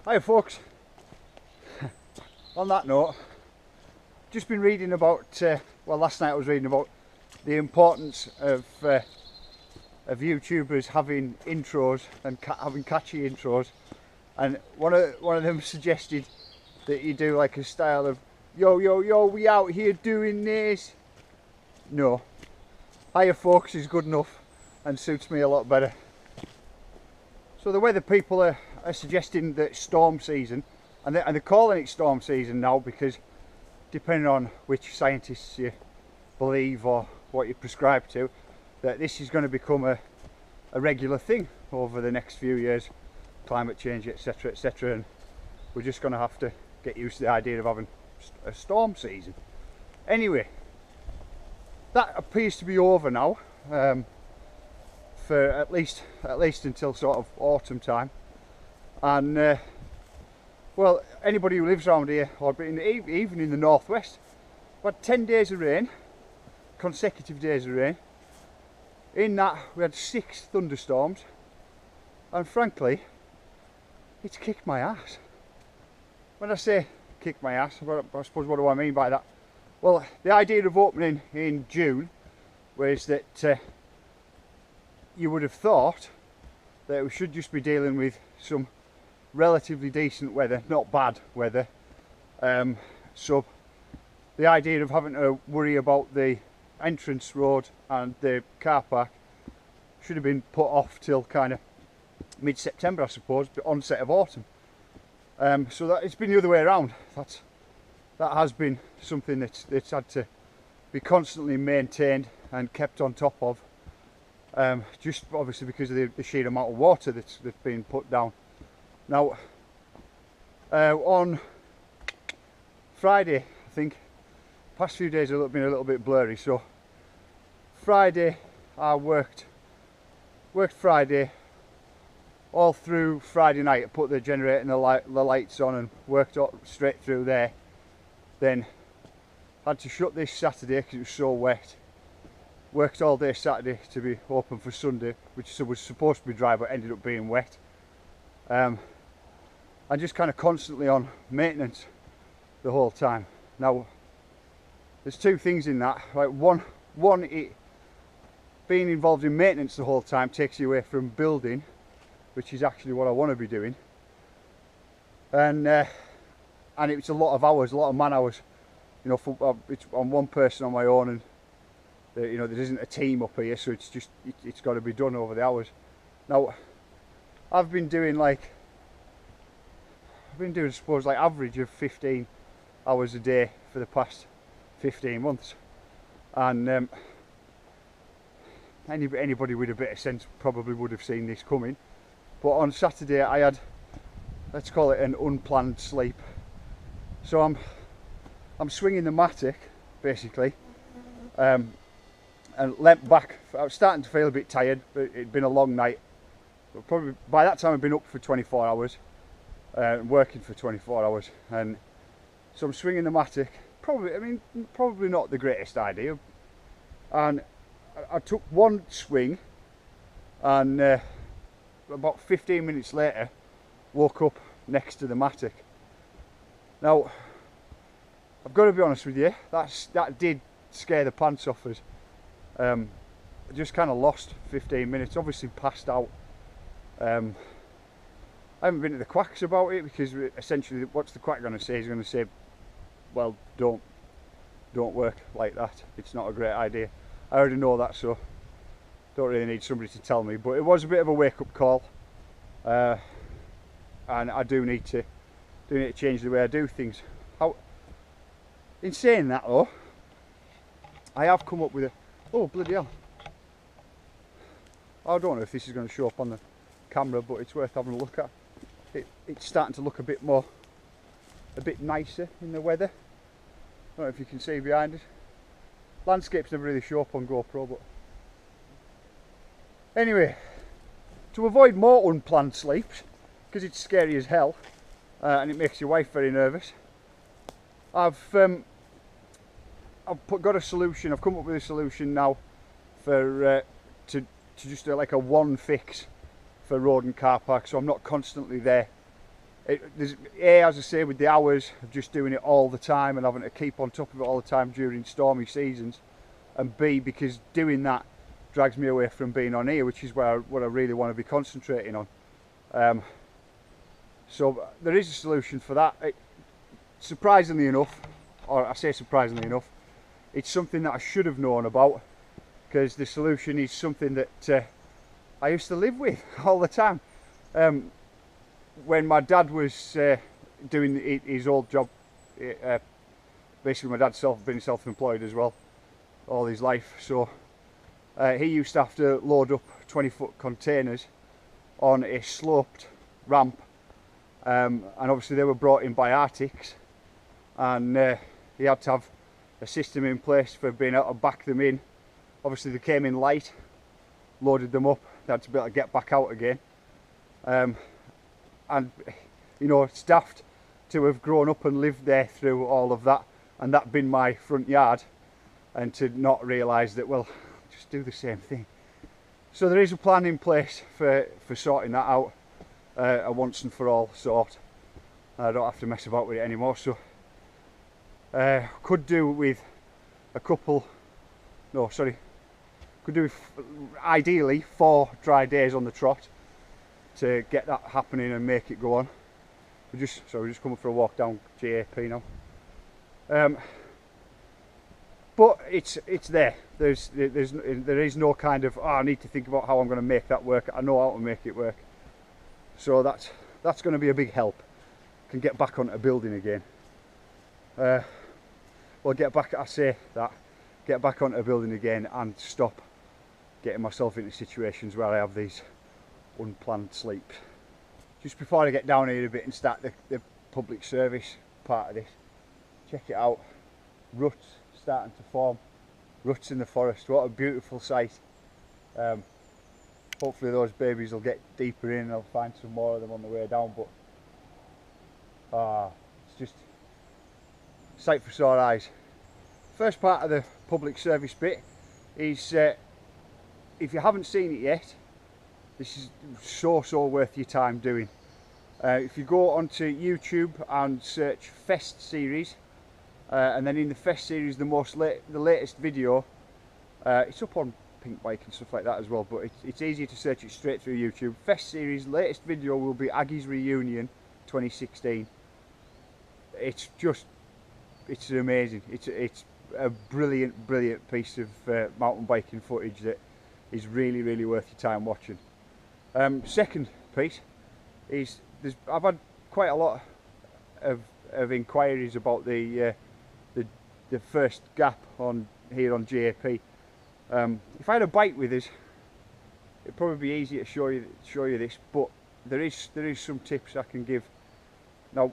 Hiya folks. On that note, just been reading about, well, last night I was reading about the importance of YouTubers having intros and having catchy intros, and one of them suggested that you do like a style of yo yo yo, we out here doing this. No, hiya folks is good enough and suits me a lot better. So the weather people are suggesting that storm season, and they're calling it storm season now because depending on which scientists you believe or what you prescribe to, that this is going to become a regular thing over the next few years, climate change, etc, etc, and we're just going to have to get used to the idea of having a storm season. Anyway, that appears to be over now, for at least until sort of autumn time, and well, anybody who lives around here, or even in the northwest, we had 10 days of rain, consecutive days of rain. In that we had 6 thunderstorms, and frankly it's kicked my ass. When I say kick my ass, I suppose what do I mean by that? Well, the idea of opening in June was that you would have thought that we should just be dealing with some relatively decent weather, not bad weather. So the idea of having to worry about the entrance road and the car park should have been put off till kind of mid-September, I suppose, the onset of autumn. So that it's been the other way around. That has been something that's had to be constantly maintained and kept on top of, just obviously because of the sheer amount of water that's been put down. Now, on Friday, I think, past few days have been a little bit blurry, so Friday I worked Friday all through Friday night. I put the generator and the lights on and worked straight through there. Then had to shut this Saturday because it was so wet. Worked all day Saturday to be open for Sunday, which was supposed to be dry but ended up being wet. And just kind of constantly on maintenance the whole time. Now, there's two things in that. Right, one, being involved in maintenance the whole time takes you away from building, which is actually what I want to be doing. And it's a lot of hours, a lot of man hours. You know, I'm one person on my own, and you know, there isn't a team up here, so it's got to be done over the hours. Now, I've been doing I suppose like average of 15 hours a day for the past 15 months, and anybody with a bit of sense probably would have seen this coming. But on Saturday I had, let's call it an unplanned sleep. So I'm swinging the mattock basically, and leant back. I was starting to feel a bit tired, but it'd been a long night. But probably by that time I'd been up for 24 hours, working for 24 hours, and so I'm swinging the mattock. Probably not the greatest idea. And I took one swing, and about 15 minutes later woke up next to the mattock. Now, I've got to be honest with you, that did scare the pants off us. I just kind of lost 15 minutes, obviously passed out. I haven't been to the quacks about it, because essentially what's the quack going to say? He's going to say, well, don't work like that, it's not a great idea. I already know that, so don't really need somebody to tell me, but it was a bit of a wake-up call, and I do need to change the way I do things. In saying that though, I have come up with a, oh bloody hell, I don't know if this is going to show up on the camera, but it's worth having a look at. It's starting to look a bit nicer in the weather. I don't know if you can see behind it. Landscapes never really show up on GoPro, but anyway, to avoid more unplanned sleeps, because it's scary as hell, and it makes your wife very nervous, I've got a solution. I've come up with a solution now for to just do like a one fix for road and car park, so I'm not constantly there as I say, with the hours of just doing it all the time and having to keep on top of it all the time during stormy seasons, and B, because doing that drags me away from being on here, which is what I really want to be concentrating on. So there is a solution for that. Surprisingly enough, or I say surprisingly enough, it's something that I should have known about, because the solution is something that I used to live with all the time. When my dad was doing his old job, basically my dad's been self-employed as well all his life, so he used to have to load up 20-foot containers on a sloped ramp, and obviously they were brought in by Arctics, and he had to have a system in place for being able to back them in. Obviously they came in light, loaded them up, they had to be able to get back out again. And you know, it's daft to have grown up and lived there through all of that, and that being my front yard, and to not realise that, well, just do the same thing. So there is a plan in place for sorting that out, a once and for all sort. I don't have to mess about with it anymore, so could do with a couple, no sorry, could do with ideally 4 dry days on the trot to get that happening and make it go on. We're just coming for a walk down GAP now. But it's there. There is no kind of, oh, I need to think about how I'm going to make that work. I know how to make it work. So that's going to be a big help. Can get back onto building again. Well, get back onto building again and stop getting myself into situations where I have these unplanned sleeps. Just before I get down here a bit and start the public service part of this, check it out. Ruts starting to form, ruts in the forest. What a beautiful sight. Hopefully those babies will get deeper in and I'll find some more of them on the way down, but it's just a sight for sore eyes. First part of the public service bit is, if you haven't seen it yet, this is so worth your time doing. If you go onto YouTube and search Fest series, and then in the Fest series, the latest video, it's up on Pink Bike and stuff like that as well, but it's easier to search it straight through YouTube. Fest series, latest video will be Aggies Reunion 2016. It's amazing. It's a brilliant piece of mountain biking footage that is really worth your time watching. Second piece is, I've had quite a lot of inquiries about the first gap on here on GAP. If I had a bike with us, it'd probably be easier to show you this, but there is some tips I can give. Now,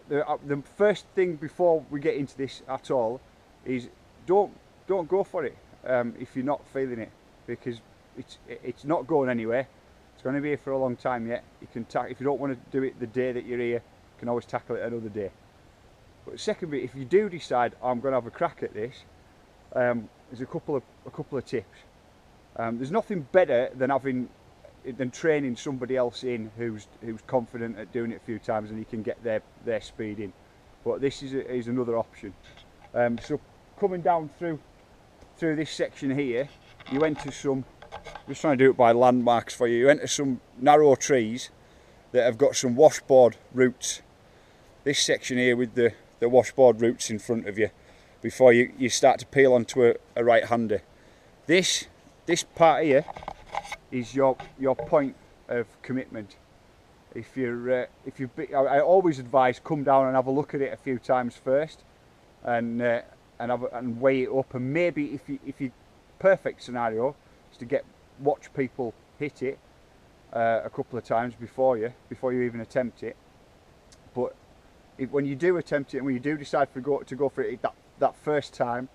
the first thing before we get into this at all is don't go for it if you're not feeling it, because it's not going anywhere. It's going to be here for a long time yet. You can if you don't want to do it the day that you're here, you can always tackle it another day. But secondly, if you do decide, oh, I'm going to have a crack at this, there's a couple of tips. There's nothing better than training somebody else in who's confident at doing it a few times and you can get their speed in. But this is another option. So coming down through this section here, you enter some, just trying to do it by landmarks for you, you enter some narrow trees that have got some washboard roots. This section here with the washboard roots in front of you before you start to peel onto a right-hander. This part here is your point of commitment. I always advise come down and have a look at it a few times first, and weigh it up, and maybe if you perfect scenario is to watch people hit it a couple of times before you even attempt it. But when you do attempt it and when you do decide to go for it that first time,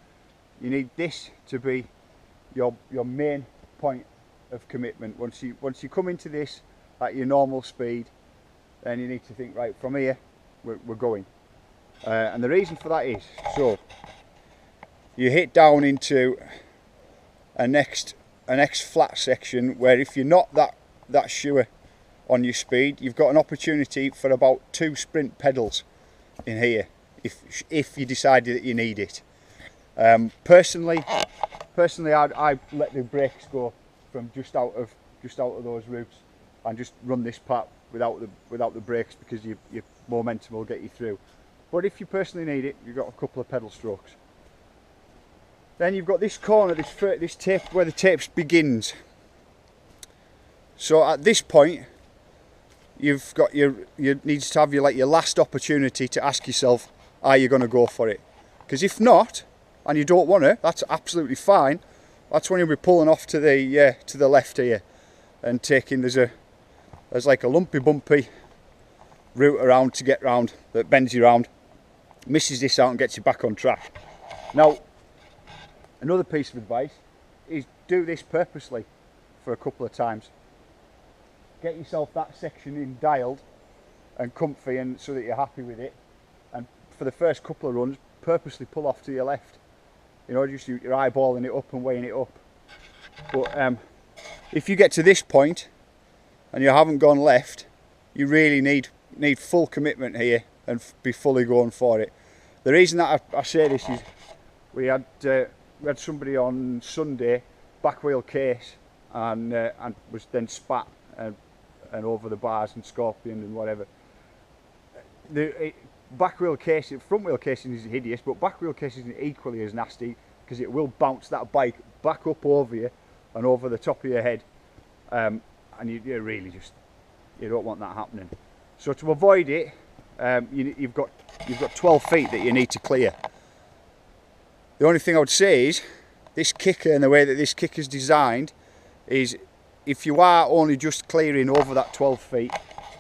you need this to be your main point of commitment. Once you come into this at your normal speed, then you need to think, right, from here we're going. And the reason for that is, so you hit down into a next flat section where if you're not that sure on your speed, you've got an opportunity for about 2 sprint pedals in here if you decide that you need it. Personally I let the brakes go from just out of those routes and just run this part without the brakes, because your momentum will get you through. But if you personally need it, you've got a couple of pedal strokes. Then you've got this corner, this tape, where the tape begins. So at this point, you've got you need to have your last opportunity to ask yourself, are you going to go for it? Because if not, and you don't want to, that's absolutely fine. That's when you'll be pulling off to the left here and taking, there's like a lumpy bumpy route around to get round that bends you round, misses this out and gets you back on track. Now, another piece of advice is do this purposely for a couple of times. Get yourself that section in dialed and comfy, and so that you're happy with it. And for the first couple of runs, purposely pull off to your left. You know, just you're eyeballing it up and weighing it up. But if you get to this point and you haven't gone left, you really need full commitment here and be fully going for it. The reason that I say this is we had somebody on Sunday back wheel case and was then spat and over the bars and scorpioned and whatever. Back wheel casing, front wheel casing is hideous, but back wheel casing is equally as nasty, because it will bounce that bike back up over you and over the top of your head, and you really just, you don't want that happening. So to avoid it, you've got 12 feet that you need to clear. The only thing I would say is this kicker, and the way that this kicker is designed, is if you are only just clearing over that 12 feet,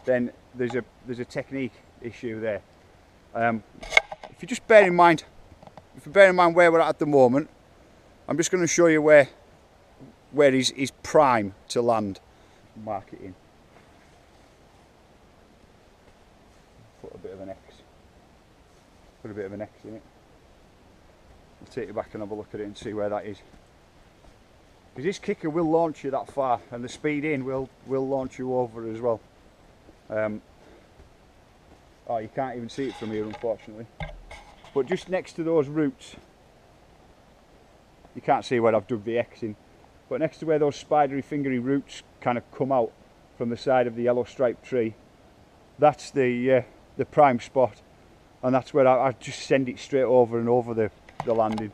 then there's a technique issue there. If you just bear in mind where we're at the moment, I'm just going to show you where he's prime to land. Mark it in. Put a bit of an X. Put a bit of an X in it. I'll take you back and have a look at it and see where that is. Because this kicker will launch you that far, and the speed in will launch you over as well. Oh, you can't even see it from here, unfortunately. But just next to those roots, you can't see where I've dug the X in, but next to where those spidery fingery roots kind of come out from the side of the yellow striped tree, that's the prime spot, and that's where I just send it straight over and over the landing.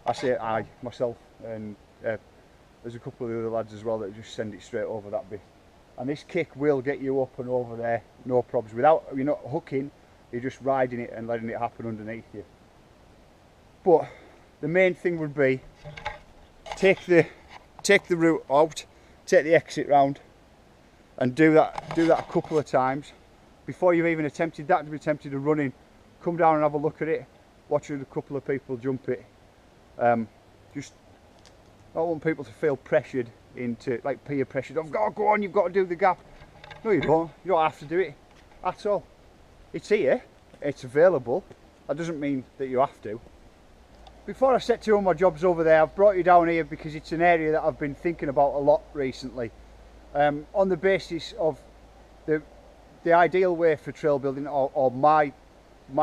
I say I myself, and there's a couple of the other lads as well that just send it straight over that bit. And this kick will get you up and over there, no problems. You're not hooking, you're just riding it and letting it happen underneath you. But the main thing would be take the route out, take the exit round, and do that a couple of times before you've even attempted that. To be tempted to run in, come down and have a look at it, watch a couple of people jump it. Just, I don't want people to feel pressured into, like, peer pressured. I've got to go on, you've got to do the gap. No, you don't. You don't have to do it at all. It's here, it's available. That doesn't mean that you have to. Before I set to all my jobs over there, I've brought you down here because it's an area that I've been thinking about a lot recently. On the basis of the ideal way for trail building, or my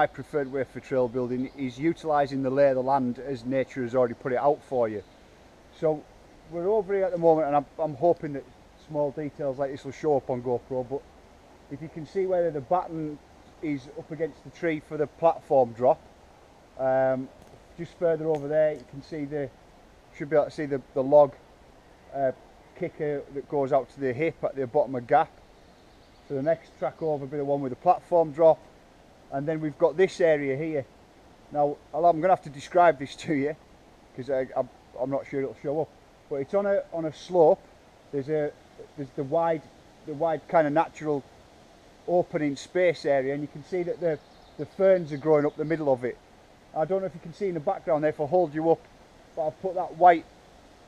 preferred way for trail building, is utilising the lay of the land as nature has already put it out for you. So we're over here at the moment, and I'm hoping that small details like this will show up on GoPro, but if you can see where the batten is up against the tree for the platform drop, just further over there you can see should be able to see the log kicker that goes out to the hip at the bottom of gap. So the next track over will be the one with the platform drop, and then we've got this area here. Now I'm going to have to describe this to you because I'm not sure it'll show up, but it's on a slope. There's the wide kind of natural opening space area, and you can see that the ferns are growing up the middle of it. I don't know if you can see in the background there if I hold you up, but I've put that white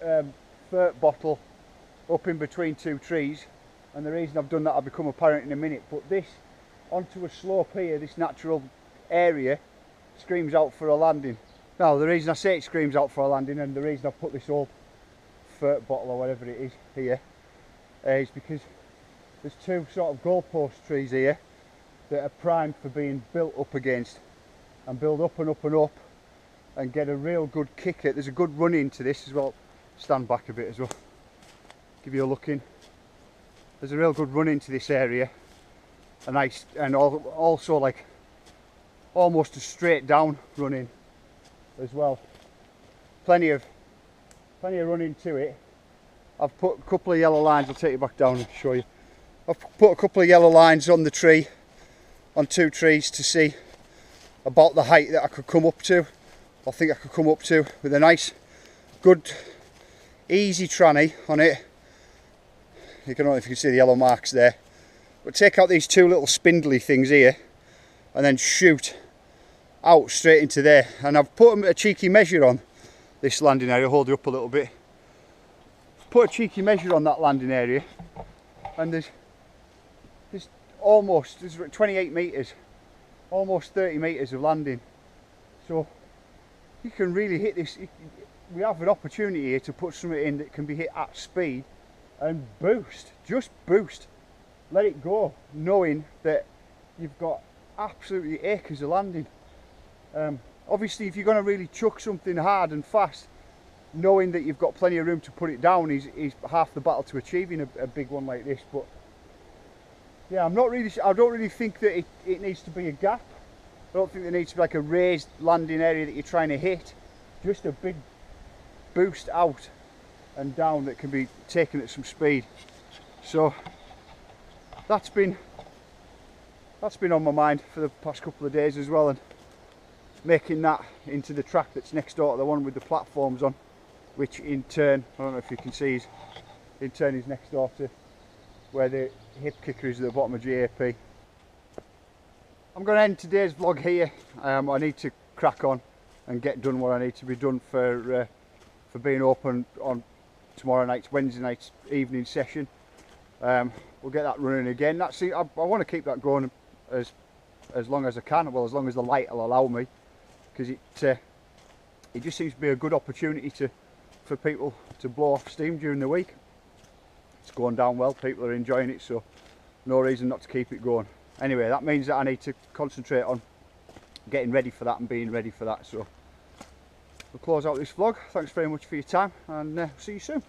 fert bottle up in between two trees, and the reason I've done that will become apparent in a minute. But this, onto a slope here, this natural area, screams out for a landing. Now the reason I say it screams out for a landing, and the reason I've put this old fert bottle or whatever it is here, is because there's two sort of goalpost trees here that are primed for being built up against, and build up and up and up and get a real good kick at. There's a good run into this as well. Stand back a bit as well, give you a look in. There's a real good run into this area, a nice, and also like almost a straight down run in as well. Plenty of run into it. I've put a couple of yellow lines, I'll take you back down and show you. I've put a couple of yellow lines on the tree, on two trees, to see about the height that I could come up to. I think I could come up to with a nice, good, easy tranny on it. I don't know if you can see the yellow marks there. But take out these two little spindly things here and then shoot out straight into there. And I've put a cheeky measure on this landing area. Hold you up a little bit. Put a cheeky measure on that landing area, and there's almost 28 metres, almost 30 metres of landing. So you can really hit this. We have an opportunity here to put something in that can be hit at speed and boost, just boost, let it go, knowing that you've got absolutely acres of landing. Obviously, if you're going to really chuck something hard and fast, knowing that you've got plenty of room to put it down is half the battle to achieving a big one like this. But yeah, I don't really think that it needs to be a gap. I don't think there needs to be like a raised landing area that you're trying to hit. Just a big boost out and down that can be taken at some speed. So that's been on my mind for the past couple of days as well, and making that into the track that's next door to the one with the platforms on, which in turn, I don't know if you can see, in turn is next door to where the hip kicker is at the bottom of GAP. I'm going to end today's vlog here. I need to crack on and get done what I need to be done for being open on tomorrow night's, Wednesday night's evening session. We'll get that running again. I want to keep that going as long as I can, well, as long as the light will allow me, because it just seems to be a good opportunity for people to blow off steam during the week. It's going down well, people are enjoying it, so no reason not to keep it going. Anyway, that means that I need to concentrate on getting ready for that and being ready for that. So we'll close out this vlog. Thanks very much for your time, and see you soon.